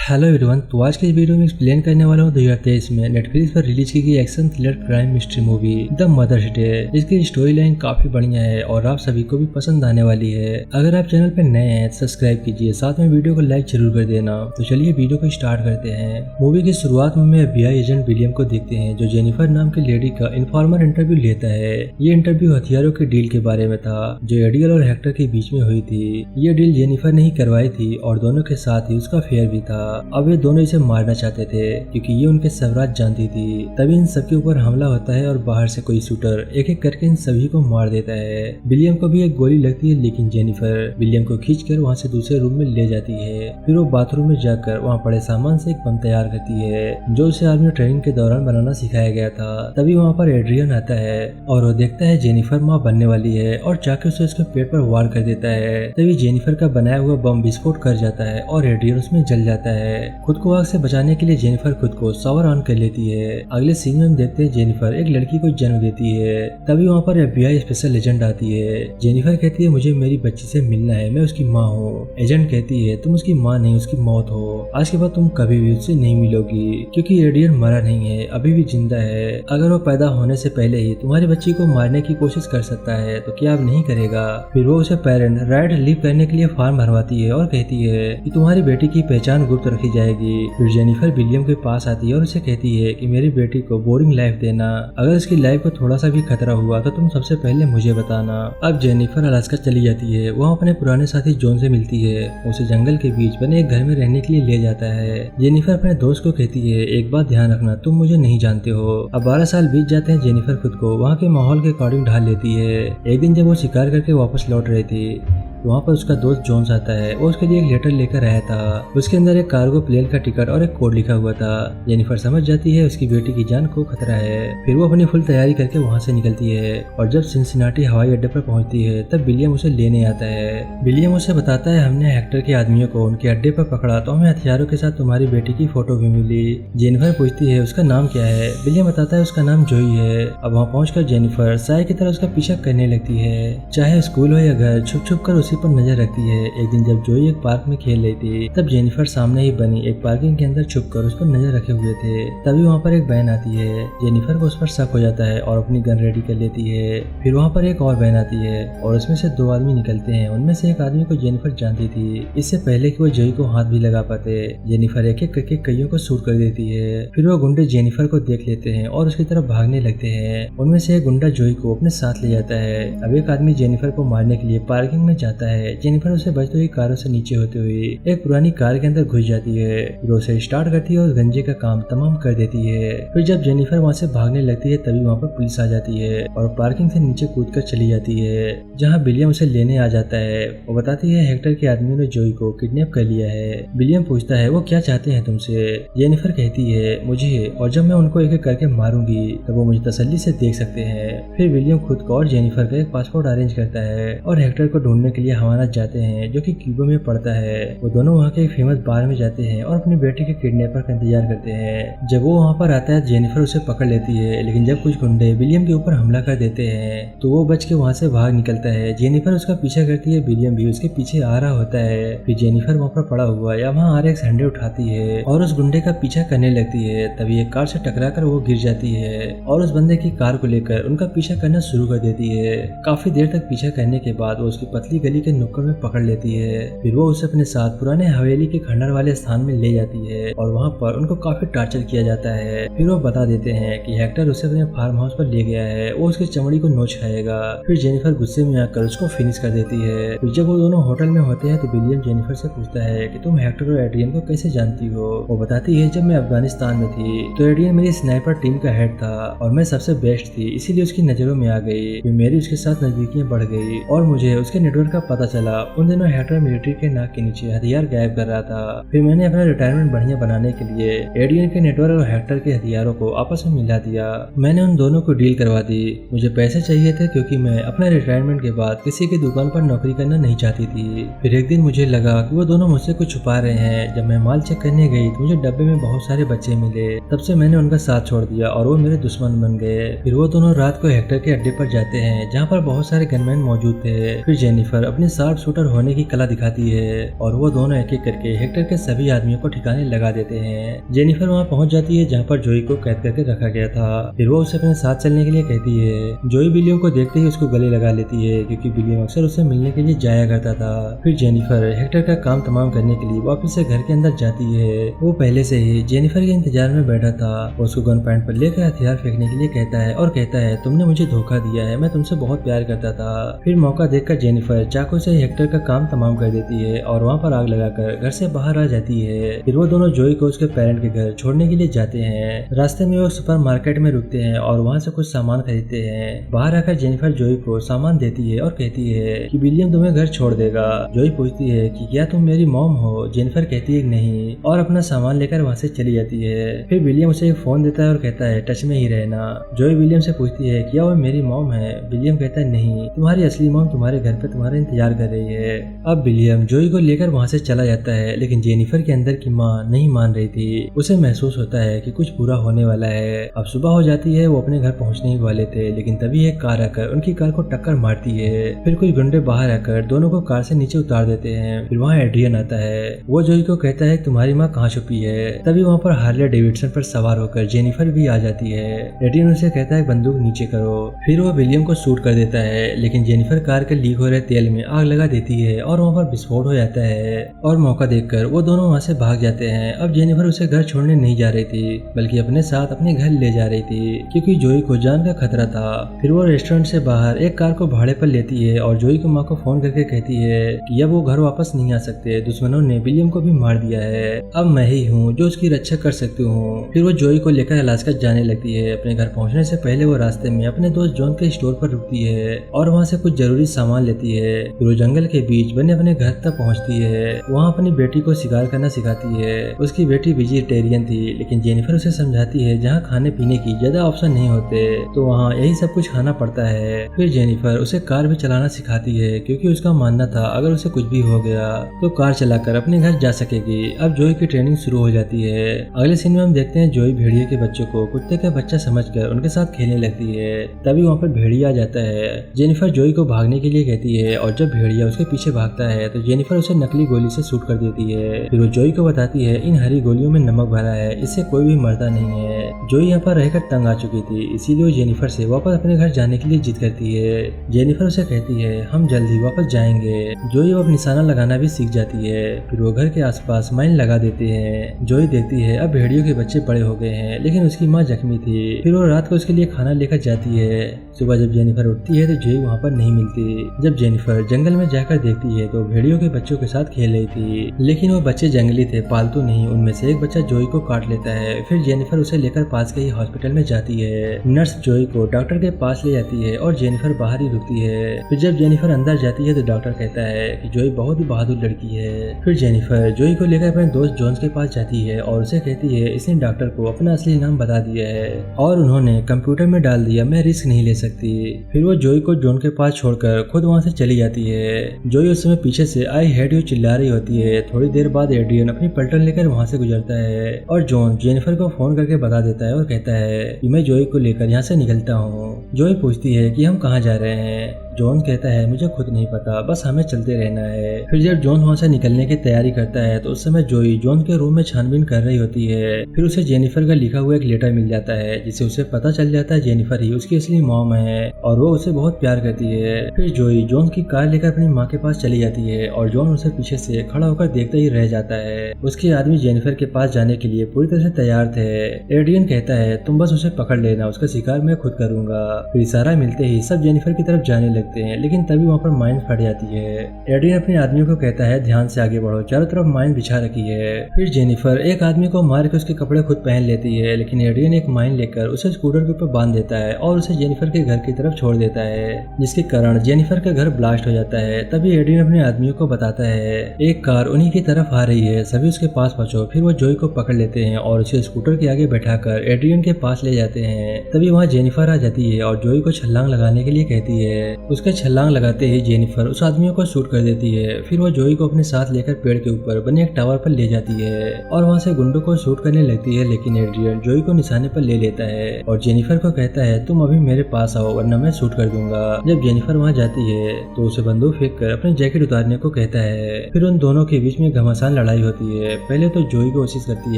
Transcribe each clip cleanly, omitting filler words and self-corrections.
Hello everyone. तो आज के इस वीडियो में एक्सप्लेन करने वाला हूँ 2023 में नेटफ्लिक्स पर रिलीज की गई action thriller crime mystery movie the Mother's Day. इसकी स्टोरी लाइन काफी बढ़िया है और आप सभी को भी पसंद आने वाली है। अगर आप चैनल पर नए हैं तो सब्सक्राइब कीजिए, साथ में वीडियो को लाइक जरूर कर देना। तो चलिए वीडियो को स्टार्ट करते हैं। मूवी की शुरुआत में FBI एजेंट विलियम को देखते हैं जो जेनिफर नाम की लेडी का इन्फॉर्मर इंटरव्यू लेता है। ये इंटरव्यू हथियारों के डील के बारे में था जो एडियल और हेक्टर के बीच में हुई थी। ये डील जेनिफर ने ही करवाई थी और दोनों के साथ ही उसका अफेयर भी था। अब ये दोनों इसे मारना चाहते थे क्योंकि ये उनके स्वराज जानती थी। तभी इन सबके ऊपर हमला होता है और बाहर से कोई शूटर एक एक करके इन सभी को मार देता है। विलियम को भी एक गोली लगती है लेकिन जेनिफर विलियम को खींचकर वहाँ से दूसरे रूम में ले जाती है। फिर वो बाथरूम में जाकर वहाँ पड़े सामान से एक बम तैयार करती है जो उसे आर्मी ट्रेनिंग के दौरान बनाना सिखाया गया था। तभी वहाँ पर एड्रियन आता है और वो देखता है जेनिफर माँ बनने वाली है और जाके उसे उसके पेट पर वार कर देता है। तभी जेनिफर का बनाया हुआ बम विस्फोट कर जाता है और एड्रियन उसमें जल जाता है। खुद को आग से बचाने के लिए जेनिफर खुद को शावर ऑन कर लेती है। अगले सीन में हम देखते हैं जेनिफर एक लड़की को जन्म देती है। तभी वहाँ पर FBI स्पेशल एजेंट आती है। जेनिफर कहती है मुझे मेरी बच्ची से मिलना है, मैं उसकी माँ हूँ। एजेंट कहती है तुम उसकी माँ नहीं, उसकी मौत हो। आज के बाद तुम कभी भी उससे नहीं मिलोगी क्योंकि एडियन मरा नहीं है, अभी भी जिंदा है। अगर वो पैदा होने से पहले ही तुम्हारी बच्ची को मारने की कोशिश कर सकता है तो क्या अब नहीं करेगा। फिर वो उसे पेरेंट राइट लीव करने के लिए फॉर्म भरवाती है और कहती है कि तुम्हारी बेटी की पहचान गुप्त रखी जाएगी। फिर जेनिफर विलियम के पास आती है और उसे कहती है कि मेरी बेटी को बोरिंग लाइफ देना, अगर उसकी लाइफ को थोड़ा सा भी खतरा हुआ तो तुम सबसे पहले मुझे बताना। अब जेनिफर अलास्का चली जाती है। वहाँ अपने पुराने साथी जॉन से मिलती है। उसे जंगल के बीच बने एक घर में रहने के लिए ले जाता है। जेनिफर अपने दोस्त को कहती है एक बात ध्यान रखना, तुम मुझे नहीं जानते हो। अब 12 साल बीत जाते हैं। जेनिफर खुद को वहाँ के माहौल के अकॉर्डिंग ढाल लेती है। एक दिन जब वो शिकार करके वापस लौट रही थी वहाँ पर उसका दोस्त जॉन्स आता है। वो उसके लिए एक लेटर लेकर आया था। उसके अंदर एक कार्गो प्लेन का टिकट और एक कोड लिखा हुआ था। जेनिफर समझ जाती है उसकी बेटी की जान को खतरा है। फिर वो अपनी फुल तैयारी करके वहाँ से निकलती है और जब सिनसिनाटी हवाई अड्डे पर पहुँचती है तब विलियम उसे लेने आता है। विलियम उसे बताता है हमने हेक्टर के आदमियों को उनके अड्डे पर पकड़ा तो हमें हथियारों के साथ तुम्हारी बेटी की फोटो भी मिली। जेनिफर पूछती है उसका नाम क्या है। विलियम बताता है उसका नाम जोई है। अब वहाँ पहुँचकर जेनिफर साय की तरह उसका पीछा करने लगती है। चाहे स्कूल हो या घर, छुप छुप कर पर नजर रखती है। एक दिन जब जोई एक पार्क में खेल रही थी तब जेनिफर सामने ही बनी एक पार्किंग के अंदर छुपकर उस पर नजर रखे हुए थे। तभी वहाँ पर एक बहन आती है। जेनिफर को उस पर शक हो जाता है और अपनी गन रेडी कर लेती है। फिर वहाँ पर एक और बहन आती है और उसमें से 2 आदमी निकलते हैं। उनमें से एक आदमी को जेनिफर जानती थी इससे पहले कि वो जोई को हाथ भी लगा पाते। जेनिफर एक एक करके कईयों को शूट कर देती है। फिर वो गुंडे जेनिफर को देख लेते हैं और उसकी तरफ भागने लगते हैं। उनमें से एक गुंडा जोई को अपने साथ ले जाता है। अब एक आदमी जेनिफर को मारने के लिए पार्किंग में जाता है। जेनिफर उसे बचते हुए कारों से नीचे होते हुए एक पुरानी कार के अंदर घुस जाती है। फिर उसे स्टार्ट करती है और गंजे का काम तमाम कर देती है। फिर जब जेनिफर वहाँ से भागने लगती है तभी वहाँ पर पुलिस आ जाती है और पार्किंग से नीचे कूदकर चली जाती है जहाँ विलियम उसे लेने आ जाता है। वो बताती है हेक्टर के आदमियों ने जोई को किडनैप कर लिया है। विलियम पूछता है वो क्या चाहते हैं तुमसे। जेनिफर कहती है मुझे, और जब मैं उनको एक एक करके मारूंगी तब वो मुझे तसल्ली से देख सकते हैं। फिर विलियम खुद को और जेनिफर का एक पासपोर्ट अरेंज करता है और हेक्टर को ढूंढने के लिए हवाना जाते हैं जो कि क्यूबा में पड़ता है। वो दोनों वहाँ के एक फेमस बार में जाते हैं और अपनी बेटी के किडनैपर का इंतजार करते हैं। जब वो वहाँ पर आता है जेनिफर उसे पकड़ लेती है लेकिन जब कुछ गुंडे विलियम के ऊपर हमला कर देते हैं तो वो बच के वहाँ से भाग निकलता है। जेनिफर उसका पीछा करती है, विलियम भी उसके पीछे आ रहा होता है। फिर जेनिफर वहाँ पर पड़ा हुआ या वहाँ RX 100 उठाती है और उस गुंडे का पीछा करने लगती है। तभी एक कार से टकराकर वो गिर जाती है और उस बंदे की कार को लेकर उनका पीछा करना शुरू कर देती है। काफी देर तक पीछा करने के बाद वो उसकी पतली गली के नुक्कड़ में पकड़ लेती है। फिर वो उसे अपने साथ पुराने हवेली के खंडर वाले स्थान में ले जाती है और वहाँ पर उनको काफी टॉर्चर किया जाता है। फिर वो बता देते हैं कि हेक्टर उसे अपने फार्म हाउस पर ले गया है, वो उसकी चमड़ी को नोच खाएगा। फिर जेनिफर गुस्से में आकर उसको फिनिश कर देती है। फिर जब वो दोनों होटल में होते हैं तो विलियम जेनिफर से पूछता है कि तुम हेक्टर और एड्रियन को कैसे जानती हो। वो बताती है जब मैं अफगानिस्तान में थी तो एड्रियन मेरी स्नाइपर टीम का हेड था और मैं सबसे बेस्ट थी, इसीलिए उसकी नजरों में आ गई। फिर मेरी उसके साथ नजदीकियां बढ़ गई और मुझे उसके नेटवर्क का पता चला। उन दिनों हेक्टर मिलिट्री के नाक के नीचे हथियार गायब कर रहा था। फिर मैंने अपना रिटायरमेंट बढ़िया बनाने के लिए एडियन के नेटवर्क और हेक्टर के हथियारों को आपस में मिला दिया। मैंने उन दोनों को डील करवा दी। मुझे पैसे चाहिए थे क्योंकि मैं अपने रिटायरमेंट के बाद किसी की दुकान पर नौकरी करना नहीं चाहती थी। फिर एक दिन मुझे लगा कि वो दोनों मुझसे कुछ छुपा रहे हैं। जब मैं माल चेक करने गई तो मुझे डब्बे में बहुत सारे बच्चे मिले। तब से मैंने उनका साथ छोड़ दिया और वो मेरे दुश्मन बन गए। फिर वो दोनों रात को हेक्टर के अड्डे पर जाते हैं जहाँ पर बहुत सारे गनमैन मौजूद थे। फिर जेनिफर अपने अपने शार्प शूटर होने की कला दिखाती है और वो दोनों एक एक करके हेक्टर के सभी आदमियों को ठिकाने लगा देते हैं। जेनिफर वहाँ पहुँच जाती है जहाँ पर जोई को कैद करके रखा गया था। फिर वो उसे अपने साथ चलने के लिए कहती है। जोई विलियम को देखते ही उसको गले लगा लेती है क्योंकि विलियम अक्सर उससे मिलने के लिए जाया करता था। फिर जेनिफर हेक्टर का काम तमाम करने के लिए वापस से घर के अंदर जाती है। वो पहले से ही जेनिफर के इंतजार में बैठा था। वो उसको गन पॉइंट पर लेकर हथियार फेंकने के लिए कहता है और कहता है तुमने मुझे धोखा दिया है, मैं तुमसे बहुत प्यार करता था। फिर मौका देखकर जेनिफर चाकू से हेक्टर का काम तमाम कर देती है और वहाँ पर आग लगाकर घर से बाहर आ जाती है। फिर वो दोनों जोई को उसके पेरेंट के घर छोड़ने के लिए जाते हैं। रास्ते में वो सुपर मार्केट में रुकते हैं और वहाँ से कुछ सामान खरीदते हैं। बाहर आकर जेनिफर जोई को सामान देती है और कहती है कि विलियम तुम्हें घर छोड़ देगा। जोई पूछती है कि क्या तुम मेरी मॉम हो? जेनिफर कहती है नहीं और अपना सामान लेकर वहाँ से चली जाती है। फिर विलियम उसे एक फोन देता है और कहता है टच में ही रहना। जोई विलियम से पूछती है क्या वो मेरी मॉम है? विलियम कहता है नहीं, तुम्हारी असली मॉम तुम्हारे घर पे तुम्हारा इंतजार कर रही है। अब विलियम जोई को लेकर वहाँ से चला जाता है लेकिन जेनिफर के अंदर की माँ नहीं मान रही थी। उसे महसूस होता है कि कुछ बुरा होने वाला है। अब सुबह हो जाती है, वो अपने घर पहुँचने ही वाले थे लेकिन तभी एक कार आकर उनकी कार को टक्कर मारती है। फिर कुछ गुंडे बाहर आकर दोनों को कार से नीचे उतार देते हैं। फिर वहाँ एड्रियन आता है। वो जोई को कहता है तुम्हारी माँ कहाँ छुपी है? तभी वहाँ पर हार्ले डेविडसन पर सवार होकर जेनिफर भी आ जाती है। एड्रियन उसे कहता है बंदूक नीचे करो। फिर वो विलियम को शूट कर देता है लेकिन जेनिफर कार के लीक हो रहे तेल में आग लगा देती है और वहाँ पर विस्फोट हो जाता है और मौका देखकर वो दोनों वहाँ से भाग जाते हैं। अब जेनिफर उसे घर छोड़ने नहीं जा रही थी बल्कि अपने साथ अपने घर ले जा रही थी क्योंकि जोई को जान का खतरा था। फिर वो रेस्टोरेंट से बाहर एक कार को भाड़े पर लेती है और जोई को माँ को फोन करके कहती है कि अब वो घर वापस नहीं आ सकते, दुश्मनों ने विलियम को भी मार दिया है, अब मैं ही हूँ जो उसकी रक्षा कर सकती हूँ। फिर वो जोई को लेकर अलास्का जाने लगती है। अपने घर पहुँचने से पहले वो रास्ते में अपने दोस्त जॉन के स्टोर पर रुकती है और वहाँ से कुछ जरूरी सामान लेती है। फिर वो जंगल के बीच बने अपने घर तक पहुँचती है। वहाँ अपनी बेटी को शिकार करना सिखाती है। उसकी बेटी वेजिटेरियन थी लेकिन जेनिफर उसे समझाती है जहाँ खाने पीने की ज्यादा ऑप्शन नहीं होते तो वहाँ यही सब कुछ खाना पड़ता है। फिर जेनिफर उसे कार भी चलाना सिखाती है क्योंकि उसका मानना था अगर उसे कुछ भी हो गया तो कार चलाकर अपने घर जा सकेगी। अब जोई की ट्रेनिंग शुरू हो जाती है। अगले सीन में हम देखते हैं जोई भेड़िए के बच्चों को कुत्ते का बच्चा समझकर उनके साथ खेलने लगती है। तभी वहाँ पर भेड़िया आ जाता है। जेनिफर जोई को भागने के लिए कहती है और जब भेड़िया उसके पीछे भागता है तो जेनिफर उसे नकली गोली से शूट कर देती है। फिर वो जोई को बताती है इन हरी गोलियों में नमक भरा है, इससे कोई भी मरता नहीं है। जोई यहाँ पर रहकर तंग आ चुकी थी इसीलिए वो जेनिफर से वापस अपने घर जाने के लिए जिद करती है। जेनिफर उसे कहती है हम जल्दी वापस जाएंगे। जोई अब निशाना लगाना भी सीख जाती है। फिर वो घर के आसपास माइन लगा देते हैं। जोई देखती है अब भेड़ियों के बच्चे बड़े हो गए हैं लेकिन उसकी माँ जख्मी थी। फिर वो रात को उसके लिए खाना लेकर जाती है। सुबह जब जेनिफर उठती है तो जोई वहाँ पर नहीं मिलती। जब जेनिफर जंगल में जाकर देखती है तो भेड़ियों के बच्चों के साथ खेल रही थी लेकिन वो बच्चे जंगली थे, पालतू नहीं। उनमें से एक बच्चा जोई को काट लेता है। फिर जेनिफर उसे लेकर पास के ही हॉस्पिटल में जाती है। नर्स जोई को डॉक्टर के पास ले जाती है और जेनिफर बाहर ही रुकती है। फिर जब जेनिफर अंदर जाती है तो डॉक्टर कहता है कि जोई बहुत ही बहादुर लड़की है। फिर जेनिफर जोई को लेकर अपने दोस्त जॉन्स के पास जाती है और उसे कहती है इसने डॉक्टर को अपना असली नाम बता दिया है और उन्होंने कंप्यूटर में डाल दिया, मैं रिस्क नहीं ले सकती। फिर वो जोई को जॉन के पास छोड़कर खुद वहाँ से चली जाती है। जोई उस समय पीछे से आई हेट यू चिल्ला रही होती है। थोड़ी देर बाद एड्रियन अपनी पलटन लेकर वहाँ से गुजरता है और जॉन जेनिफर को फोन करके बता देता है और कहता है कि मैं जोई को लेकर यहाँ से निकलता हूँ। जोई पूछती है कि हम कहाँ जा रहे हैं। जॉन कहता है मुझे खुद नहीं पता, बस हमें चलते रहना है। फिर जब जॉन वहाँ से निकलने की तैयारी करता है तो उस समय जोई जॉन के रूम में छानबीन कर रही होती है। फिर उसे जेनिफर का लिखा हुआ एक लेटर मिल जाता है जिसे उसे पता चल जाता है जेनिफर ही उसकी असली मॉम है और वो उसे बहुत प्यार करती है। फिर जोई जॉन की कार लेकर अपनी माँ के पास चली जाती है और जॉन उसे पीछे से खड़ा होकर देखता ही रह जाता है। उसके आदमी जेनिफर के पास जाने के लिए पूरी तरह से तैयार थे। एड्रियन कहता है तुम बस उसे पकड़ लेना, उसका शिकार मैं खुद करूंगा। फिर इशारा मिलते ही सब जेनिफर की तरफ जाने लगते हैं लेकिन तभी वहाँ पर माइन फट जाती है। एड्रियन अपने आदमियों को कहता है ध्यान से आगे बढ़ो, चारों तरफ माइन बिछा रखी है। फिर जेनिफर एक आदमी को मार के उसके कपड़े खुद पहन लेती है लेकिन एड्रियन एक माइन लेकर उसे स्कूटर के ऊपर बांध देता है और उसे जेनिफर के घर की तरफ छोड़ देता है जिसके कारण जेनिफर का घर ब्लास्ट हो जाता है। तभी एड्रियन अपने आदमियों को बताता है एक कार उन्हीं की तरफ आ रही है, सभी उसके पास पहुंचो। फिर वो जोई को पकड़ लेते हैं और उसे स्कूटर के आगे बैठाकर एड्रियन के पास ले जाते हैं। तभी वहाँ जेनिफर आ जाती है और जोई को छलांग लगाने के लिए कहती है। उसके छलांग लगाते ही जेनिफर उस आदमियों को शूट कर देती है। फिर वो जोई को अपने साथ लेकर पेड़ के ऊपर बने एक टावर पर ले जाती है और वहाँ से गुंडों को शूट करने लगती है लेकिन एड्रियन जोई को निशाने पर ले लेता है और जेनिफर को कहता है तुम अभी मेरे पास आओ वरना मैं शूट कर दूंगा। जब जेनिफर वहाँ जाती है तो उसे उसे बंदूक फेंक कर अपनी जैकेट उतारने को कहता है। फिर उन दोनों के बीच में घमासान लड़ाई होती है। पहले तो जोई कोशिश करती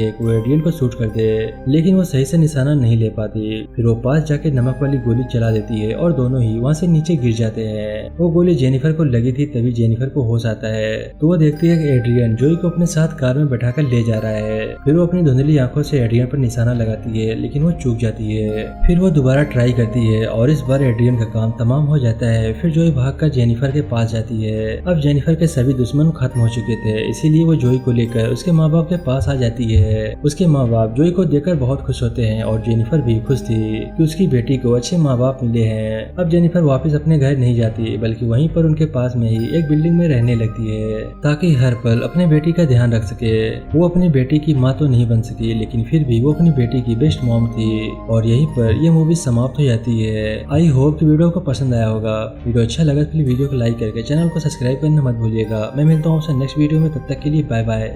है कि वो एड्रियन को शूट कर दे, लेकिन वो सही से निशाना नहीं ले पाती। फिर वो पास जाके नमक वाली गोली चला देती है और दोनों ही वहाँ से नीचे गिर जाते हैं। वो गोली जेनिफर को लगी थी, तभी जेनिफर को होश आता है तो वो देखती है कि एड्रियन जोई को अपने साथ कार में बैठाकर ले जा रहा है। फिर वो अपनी धुंधली आंखों से एड्रियन पर निशाना लगाती है, लेकिन वो चूक जाती है। फिर वो दोबारा ट्राई करती है और इस बार एड्रियन का काम तमाम हो जाता है। फिर जोई भागकर जेनिफर के पास जाती है। अब जेनिफर के सभी दुश्मन खत्म हो चुके थे, इसीलिए वो जोई को लेकर उसके माँ बाप के पास आ जाती है। उसके माँ बाप जोई को देखकर बहुत खुश होते हैं और जेनिफर भी खुश थी कि उसकी बेटी को अच्छे माँ बाप मिले हैं। अब जेनिफर वापस अपने घर नहीं जाती, बल्कि वहीं पर उनके पास में ही एक बिल्डिंग में रहने लगती है, ताकि हर पल अपने बेटी का ध्यान रख सके। वो अपनी बेटी की माँ तो नहीं बन सकी, लेकिन फिर भी वो अपनी बेटी की बेस्ट मॉम थी। और यहीं पर ये मूवी समाप्त हो जाती है। आई होप कि वीडियो को पसंद आया होगा। वीडियो अच्छा लगा तो वीडियो को लाइक करके चैनल को सब्सक्राइब करना मत भूलिएगा। मैं मिलता हूँ आपसे नेक्स्ट वीडियो में, तब तक के लिए बाय बाय।